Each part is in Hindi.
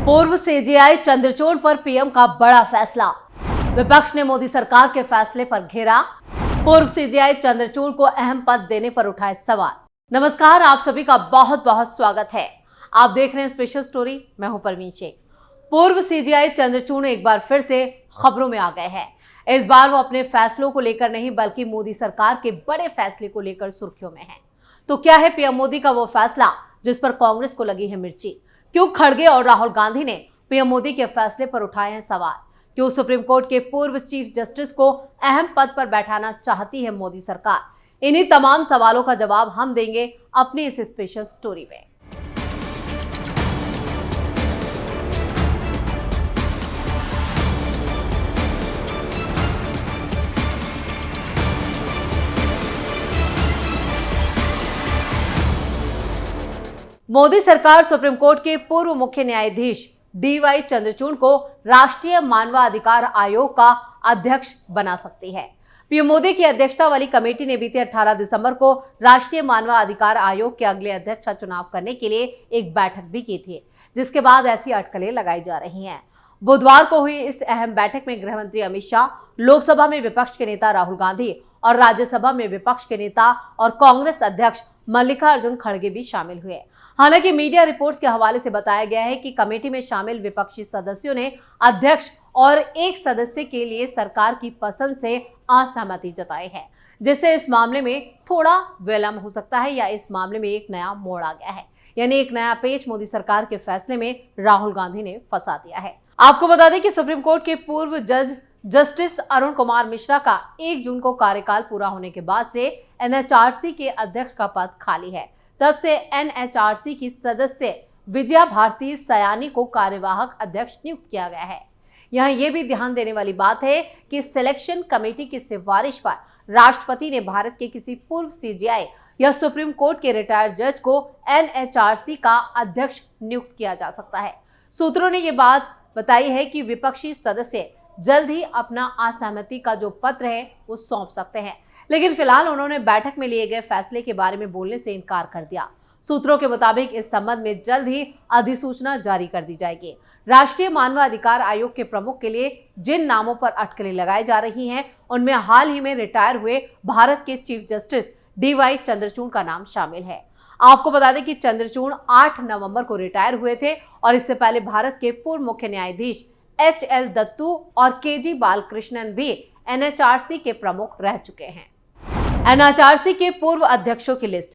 पूर्व सीजेआई चंद्रचूड़ पर पीएम का बड़ा फैसला। विपक्ष ने मोदी सरकार के फैसले पर घेरा। पूर्व सीजेआई चंद्रचूड़ को अहम पद देने पर उठाए सवाल। नमस्कार, आप सभी का बहुत बहुत स्वागत है। आप देख रहे हैं स्पेशल स्टोरी। मैं हूं परवीन शेख। पूर्व सीजेआई चंद्रचूड़ एक बार फिर से खबरों में आ गए हैं। इस बार वो अपने फैसलों को लेकर नहीं बल्कि मोदी सरकार के बड़े फैसले को लेकर सुर्खियों में हैं। तो क्या है पीएम मोदी का वो फैसला जिस पर कांग्रेस को लगी है मिर्ची? क्यों खड़गे और राहुल गांधी ने पीएम मोदी के फैसले पर उठाए हैं सवाल? क्यों सुप्रीम कोर्ट के पूर्व चीफ जस्टिस को अहम पद पर बैठाना चाहती है मोदी सरकार? इन्हीं तमाम सवालों का जवाब हम देंगे अपनी इस स्पेशल स्टोरी में। मोदी सरकार सुप्रीम कोर्ट के पूर्व मुख्य न्यायाधीश डीवाई चंद्रचूड़ को राष्ट्रीय मानवाधिकार आयोग का अध्यक्ष बना सकती है। पीएम मोदी की अध्यक्षता वाली कमेटी ने बीते 18 दिसंबर को राष्ट्रीय मानवाधिकार आयोग के अगले अध्यक्ष का चुनाव करने के लिए एक बैठक भी की थी, जिसके बाद ऐसी अटकलें लगाई जा रही हैं। बुधवार को हुई इस अहम बैठक में गृह मंत्री अमित शाह, लोकसभा में विपक्ष के नेता राहुल गांधी और राज्यसभा में विपक्ष के नेता और कांग्रेस अध्यक्ष मल्लिकार्जुन खड़गे भी शामिल हुए। हालांकि मीडिया रिपोर्ट्स के हवाले से बताया गया है कि कमेटी में शामिल विपक्षी सदस्यों ने अध्यक्ष और एक सदस्य के लिए सरकार की पसंद से असहमति जताई है, जिससे इस मामले में थोड़ा विलंब हो सकता है या इस मामले में एक नया मोड़ आ गया है। यानी एक नया पेच मोदी सरकार के फैसले में राहुल गांधी ने फंसा दिया है। आपको बता दें कि सुप्रीम कोर्ट के पूर्व जज जस्टिस अरुण कुमार मिश्रा का 1 जून को कार्यकाल पूरा होने के बाद से एनएचआरसी के अध्यक्ष का पद खाली है। तब से एनएचआरसी की सदस्य विजया भारती सयानी को कार्यवाहक अध्यक्ष नियुक्त किया गया है। यहाँ ये भी ध्यान देने वाली बात है कि सिलेक्शन कमेटी की सिफारिश पर राष्ट्रपति ने भारत के किसी पूर्व सीजेआई या सुप्रीम कोर्ट के रिटायर्ड जज को एनएचआरसी का अध्यक्ष नियुक्त किया जा सकता है। सूत्रों ने ये बात बताई है कि विपक्षी सदस्य जल्द ही अपना असहमति का जो पत्र है वो सौंप सकते हैं, लेकिन फिलहाल उन्होंने बैठक में लिए गए फैसले के बारे में बोलने से इनकार कर दिया। सूत्रों के मुताबिक इस संबंध में जल्द ही अधिसूचना जारी कर दी जाएगी। राष्ट्रीय मानवाधिकार आयोग के प्रमुख के लिए जिन नामों पर अटकलें लगाई जा रही हैं, उनमें हाल ही में रिटायर हुए भारत के चीफ जस्टिस डीवाई चंद्रचूड़ का नाम शामिल है। आपको बता दें कि चंद्रचूड़ 8 नवंबर को रिटायर हुए थे और इससे पहले भारत के पूर्व मुख्य न्यायाधीश एचएल दत्तू और केजी बालकृष्णन भी एनएचआरसी के प्रमुख रह चुके हैं। एनएचआरसी के पूर्व अध्यक्षों की लिस्ट।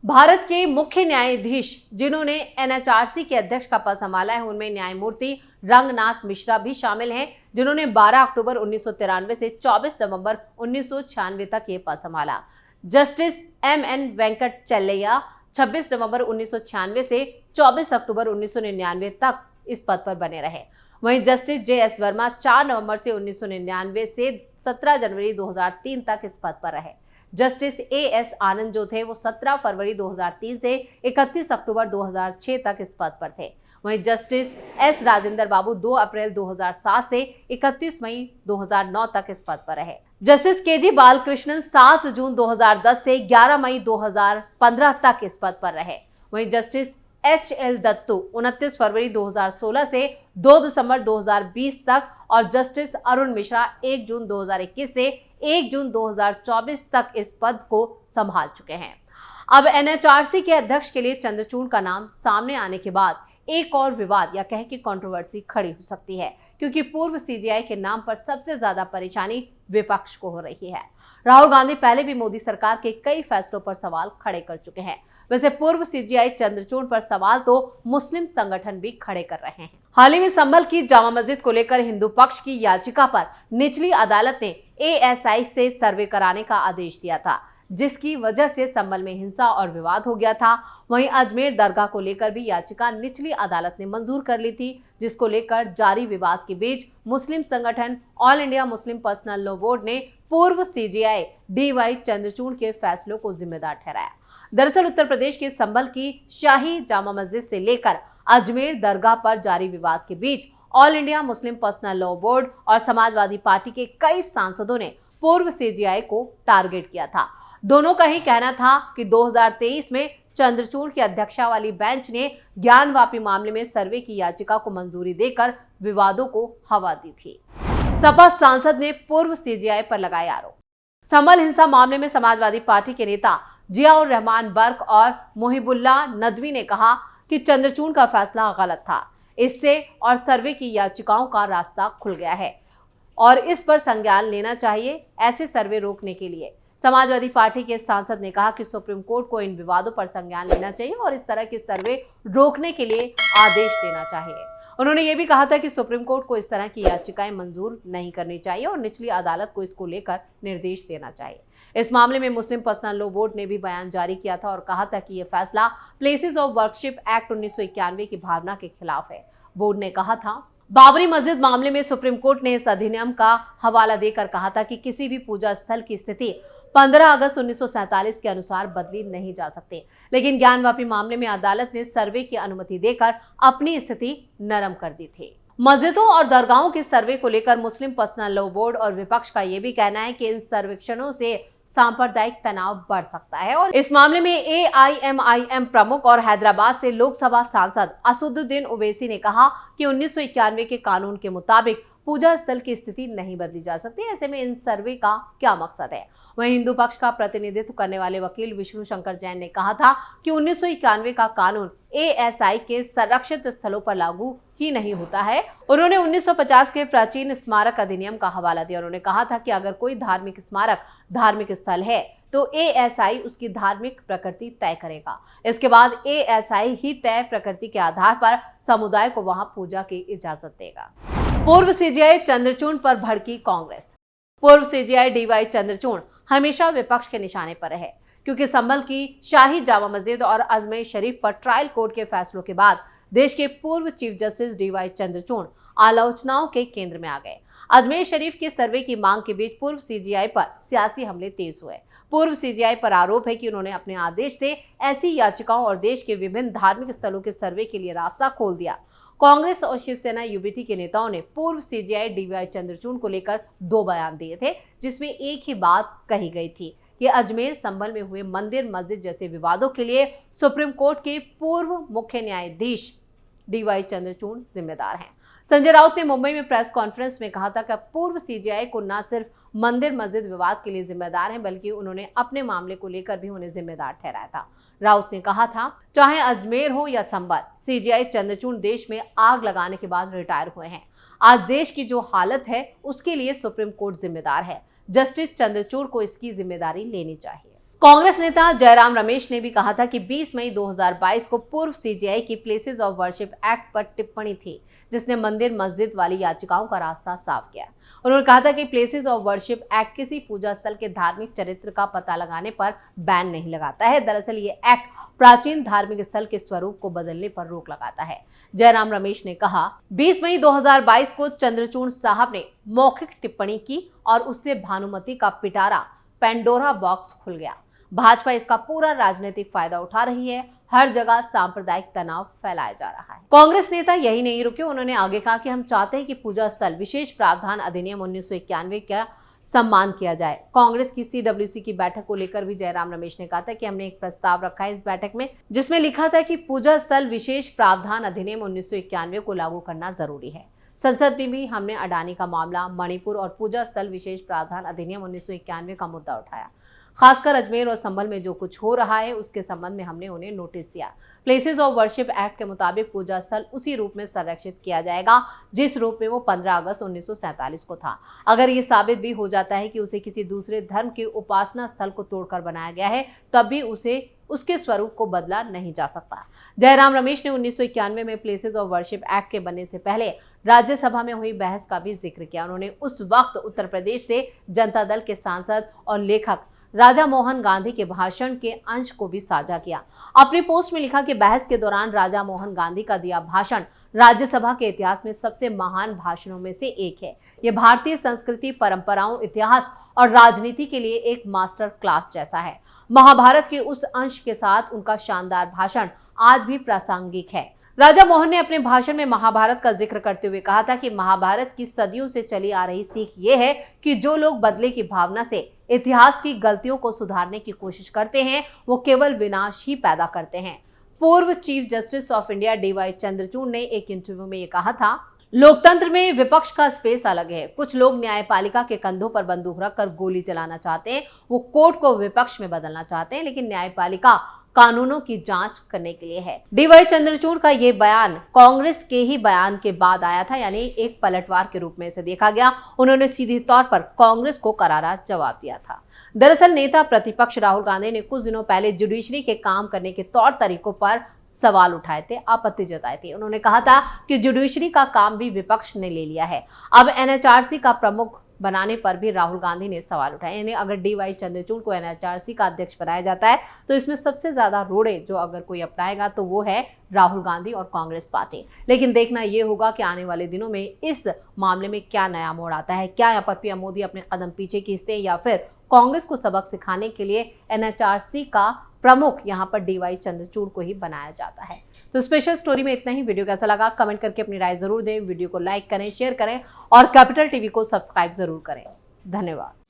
भारत के मुख्य न्यायाधीश जिन्होंने एनएचआरसी के अध्यक्ष का पद संभाला है, उनमें न्यायमूर्ति रंगनाथ मिश्रा भी शामिल हैं, जिन्होंने 12 अक्टूबर 1993 से 24 नवंबर 1996 तक ये पद संभाला। जस्टिस एमएन वेंकट चलैया 26 नवंबर 1996 से 24 अक्टूबर 1999 तक इस पद पर बने रहे। वहीं जस्टिस जेएस वर्मा 4 नवंबर से 1999 से 17 जनवरी 2003 तक इस पद पर रहे। जस्टिस एएस आनंद जो थे वो 17 फरवरी 2003 से 31 अक्टूबर 2006 तक इस पद पर थे। वहीं जस्टिस एस राजेंद्र बाबू 2 अप्रैल 2007 से 31 मई 2009 तक इस पद पर रहे। जस्टिस केजी बालकृष्णन 7 जून 2010 से 11 मई 2015 तक इस पद पर रहे। वहीं जस्टिस एचएल दत्तू 29 फरवरी 2016 से 2 दिसंबर 2020 तक और जस्टिस अरुण मिश्रा 1 जून 2021 से 1 जून 2024 तक इस पद को संभाल चुके हैं। अब एनएचआरसी के अध्यक्ष के लिए चंद्रचूड़ का नाम सामने आने के बाद एक और विवाद या कहें कि कंट्रोवर्सी खड़ी हो सकती है, क्योंकि पूर्व सीजेआई के नाम पर सबसे ज्यादा परेशानी विपक्ष को हो रही है। राहुल गांधी पहले भी मोदी सरकार के कई फैसलों पर सवाल खड़े कर चुके हैं। वैसे पूर्व सीजेआई चंद्रचूड़ पर सवाल तो मुस्लिम संगठन भी खड़े कर रहे हैं। हाल ही में संभल की जामा मस्जिद को लेकर हिंदू पक्ष की याचिका पर निचली अदालत ने एएसआई से सर्वे कराने का आदेश दिया था, जिसकी वजह से संभल में हिंसा और विवाद हो गया था। वहीं अजमेर दरगाह को लेकर भी याचिका निचली अदालत ने मंजूर कर ली थी, जिसको लेकर जारी विवाद के बीच मुस्लिम संगठन all India Muslim Personal Law board ने पूर्व सीजेआई डीवाई चंद्रचूड़ के फैसलों को जिम्मेदार ठहराया। दरअसल उत्तर प्रदेश के संभल की शाही जामा मस्जिद से लेकर अजमेर दरगाह पर जारी विवाद के बीच All India Muslim Personal Law Board और समाजवादी पार्टी के कई सांसदों ने पूर्व सीजेआई को टारगेट किया था। दोनों का ही कहना था कि 2023 में चंद्रचूड़ की अध्यक्षता वाली बेंच ने ज्ञानवापी मामले में सर्वे की याचिका को मंजूरी देकर विवादों को हवा दी थी। सपा सांसद ने पूर्व सीजेआई पर लगाए आरोप। संभल हिंसा मामले में समाजवादी पार्टी के नेता जियाउर रहमान बर्क और मुहिबुल्लाह नदवी ने कहा कि चंद्रचूड़ का फैसला गलत था। इससे और सर्वे की याचिकाओं का रास्ता खुल गया है और इस पर संज्ञान लेना चाहिए। ऐसे सर्वे रोकने के लिए समाजवादी पार्टी के सांसद ने कहा कि सुप्रीम कोर्ट को इन विवादों पर संज्ञान लेना चाहिए और इस तरह के सर्वे रोकने के लिए आदेश देना चाहिए। उन्होंने ये भी कहा था कि सुप्रीम कोर्ट को इस तरह की याचिकाएं मंजूर नहीं करनी चाहिए और निचली अदालत को इसको लेकर निर्देश देना चाहिए। इस मामले में मुस्लिम पर्सनल लॉ बोर्ड ने भी बयान जारी किया था और कहा था कि यह फैसला प्लेसेस ऑफ वर्शिप एक्ट 1991 की भावना के खिलाफ है। बोर्ड ने कहा था, बाबरी मस्जिद मामले में सुप्रीम कोर्ट ने इस अधिनियम का हवाला देकर कहा था कि किसी भी पूजा स्थल की स्थिति 15 अगस्त 1947 के अनुसार बदली नहीं जा सकती, लेकिन ज्ञानवापी मामले में अदालत ने सर्वे की अनुमति देकर अपनी स्थिति नरम कर दी थी। मस्जिदों और दरगाहों के सर्वे को लेकर मुस्लिम पर्सनल लॉ बोर्ड और विपक्ष का यह भी कहना है कि इन सर्वेक्षणों से सांप्रदायिक तनाव बढ़ सकता है और इस मामले में AIMIM प्रमुख और हैदराबाद से लोकसभा सांसद असदुद्दीन ओवैसी ने कहा कि 1991 के कानून के मुताबिक पूजा स्थल की स्थिति नहीं बदली जा सकती। ऐसे में इन सर्वे का क्या मकसद है? वहीं हिंदू पक्ष का प्रतिनिधित्व करने वाले वकील विष्णु शंकर जैन ने कहा था कि 1991 का कानून ASI के संरक्षित स्थलों पर लागू ही नहीं होता है। उन्होंने 1950 के प्राचीन स्मारक अधिनियम का हवाला दिया। उन्होंने कहा था कि अगर कोई धार्मिक स्मारक धार्मिक स्थल है तो ASI उसकी धार्मिक प्रकृति तय करेगा। इसके बाद ASI ही तय प्रकृति के आधार पर समुदाय को वहां पूजा की इजाजत देगा। पूर्व सीजेआई चंद्रचूड़ पर भड़की कांग्रेस। पूर्व सीजेआई DY चंद्रचूड़ हमेशा विपक्ष के निशाने पर रहे, क्योंकि संभल की शाही जामा मस्जिद और अजमेर शरीफ पर ट्रायल कोर्ट के फैसलों के बाद देश के पूर्व चीफ जस्टिस DY चंद्रचूड़ आलोचनाओं के केंद्र में आ गए। अजमेर शरीफ के सर्वे की मांग के बीच पूर्व सीजेआई पर सियासी हमले तेज हुए। पूर्व सीजेआई पर आरोप है कि उन्होंने अपने आदेश से ऐसी याचिकाओं और देश के विभिन्न धार्मिक स्थलों के सर्वे के लिए रास्ता खोल दिया। कांग्रेस और शिवसेना UBT के नेताओं ने पूर्व सीजेआई DY चंद्रचूड़ को लेकर 2 बयान दिए थे, जिसमें एक ही बात कही गई थी कि अजमेर संभल में हुए मंदिर मस्जिद जैसे विवादों के लिए सुप्रीम कोर्ट के पूर्व मुख्य न्यायाधीश DY चंद्रचूड़ जिम्मेदार हैं। संजय राउत ने मुंबई में प्रेस कॉन्फ्रेंस में कहा था कि पूर्व सीजेआई को न सिर्फ मंदिर मस्जिद विवाद के लिए जिम्मेदार हैं, बल्कि उन्होंने अपने मामले को लेकर भी उन्हें जिम्मेदार ठहराया था। राउत ने कहा था, चाहे अजमेर हो या संभल, सीजेआई चंद्रचूड़ देश में आग लगाने के बाद रिटायर हुए हैं। आज देश की जो हालत है उसके लिए सुप्रीम कोर्ट जिम्मेदार है। जस्टिस चंद्रचूड़ को इसकी जिम्मेदारी लेनी चाहिए। कांग्रेस नेता जयराम रमेश ने भी कहा था कि 20 मई 2022 को पूर्व सीजेआई की प्लेसेस ऑफ वर्शिप एक्ट पर टिप्पणी थी, जिसने मंदिर मस्जिद वाली याचिकाओं का रास्ता साफ किया। उन्होंने कहा था कि प्लेसेस ऑफ वर्शिप एक्ट किसी पूजा स्थल के धार्मिक चरित्र का पता लगाने पर बैन नहीं लगाता है। दरअसल ये एक्ट प्राचीन धार्मिक स्थल के स्वरूप को बदलने पर रोक लगाता है। जयराम रमेश ने कहा, 20 मई 2022 को चंद्रचूड़ साहब ने मौखिक टिप्पणी की और उससे भानुमति का पिटारा पेंडोरा बॉक्स खुल गया। भाजपा इसका पूरा राजनीतिक फायदा उठा रही है। हर जगह सांप्रदायिक तनाव फैलाया जा रहा है। कांग्रेस नेता यही नहीं रुके, उन्होंने आगे कहा कि हम चाहते हैं कि पूजा स्थल विशेष प्रावधान अधिनियम 1991 का सम्मान किया जाए। कांग्रेस की CWC की बैठक को लेकर भी जयराम रमेश ने कहा था कि हमने एक प्रस्ताव रखा है इस बैठक में, जिसमें लिखा था कि पूजा स्थल विशेष प्रावधान अधिनियम 1991 को लागू करना जरूरी है। संसद में भी हमने अडानी का मामला, मणिपुर और पूजा स्थल विशेष प्रावधान अधिनियम 1991 का मुद्दा उठाया। खासकर अजमेर और संभल में जो कुछ हो रहा है उसके संबंध में हमने उन्हें नोटिस दिया। प्लेसेस ऑफ वर्शिप एक्ट के मुताबिक पूजा स्थल उसी रूप में संरक्षित किया जाएगा जिस रूप में वो 15 अगस्त 1947 को था। अगर ये साबित भी हो जाता है कि उसे किसी दूसरे धर्म के उपासना स्थल को तोड़कर बनाया गया है, तब भी उसे उसके स्वरूप को बदला नहीं जा सकता। जयराम रमेश ने 1991 में प्लेसेस ऑफ वर्शिप एक्ट के बनने से पहले राज्यसभा में हुई बहस का भी जिक्र किया। उन्होंने उस वक्त उत्तर प्रदेश से जनता दल के सांसद और लेखक राजा मोहन गांधी के भाषण के अंश को भी साझा किया। अपनी पोस्ट में लिखा कि बहस के दौरान राजा मोहन गांधी का दिया भाषण राज्यसभा के इतिहास में सबसे महान भाषणों में से एक है। यह भारतीय संस्कृति, परंपराओं, इतिहास और राजनीति के लिए एक मास्टर क्लास जैसा है। महाभारत के उस अंश के साथ उनका शानदार भाषण आज भी प्रासंगिक है। राजा मोहन ने अपने भाषण में महाभारत का जिक्र करते हुए कहा था कि महाभारत की सदियों से चली आ रही सीख ये है कि जो लोग बदले की भावना से इतिहास की गलतियों को सुधारने की कोशिश करते हैं, वो केवल विनाश ही पैदा करते हैं। पूर्व chief justice of India DY Chandrachud ने एक इंटरव्यू में ये कहा था, लोकतंत्र में विपक्ष का स्पेस अलग है। कुछ लोग न्यायपालिका के कंधों पर बंदूक रखकर गोली चलाना चाहते हैं, वो कोर्ट को विपक्ष में बदलना चाहते हैं, लेकिन न्यायपालिका कानूनों की जांच करने के लिए है। डीवाई चंद्रचूड़ का ये बयान कांग्रेस के ही बयान के बाद आया था, यानी एक पलटवार के रूप में इसे देखा गया। उन्होंने सीधे तौर पर कांग्रेस को करारा जवाब दिया था। दरअसल नेता प्रतिपक्ष राहुल गांधी ने कुछ दिनों पहले जुडिशरी के काम करने के तौर तरीकों पर सवाल उठाए थे, आपत्ति जताई थी। उन्होंने कहा था कि जुडिशरी का काम भी विपक्ष ने ले लिया है। अब एनएचआरसी का प्रमुख बनाने पर भी राहुल गांधी ने सवाल उठाए। यानी अगर डीवाई चंद्रचूड़ को एनएचआरसी का अध्यक्ष बनाया जाता है तो इसमें सबसे ज्यादा रोड़े जो अगर कोई अपनाएगा तो वो है राहुल गांधी और कांग्रेस पार्टी। लेकिन देखना यह होगा कि आने वाले दिनों में इस मामले में क्या नया मोड़ आता है। क्या यहाँ पर पीएम मोदी अपने कदम पीछे खींचते हैं या फिर कांग्रेस को सबक सिखाने के लिए एनएचआरसी का प्रमुख यहाँ पर डीवाई चंद्रचूड़ को ही बनाया जाता है। तो स्पेशल स्टोरी में इतना ही। वीडियो कैसा लगा कमेंट करके अपनी राय जरूर दें। वीडियो को लाइक करें, शेयर करें और कैपिटल टीवी को सब्सक्राइब जरूर करें। धन्यवाद।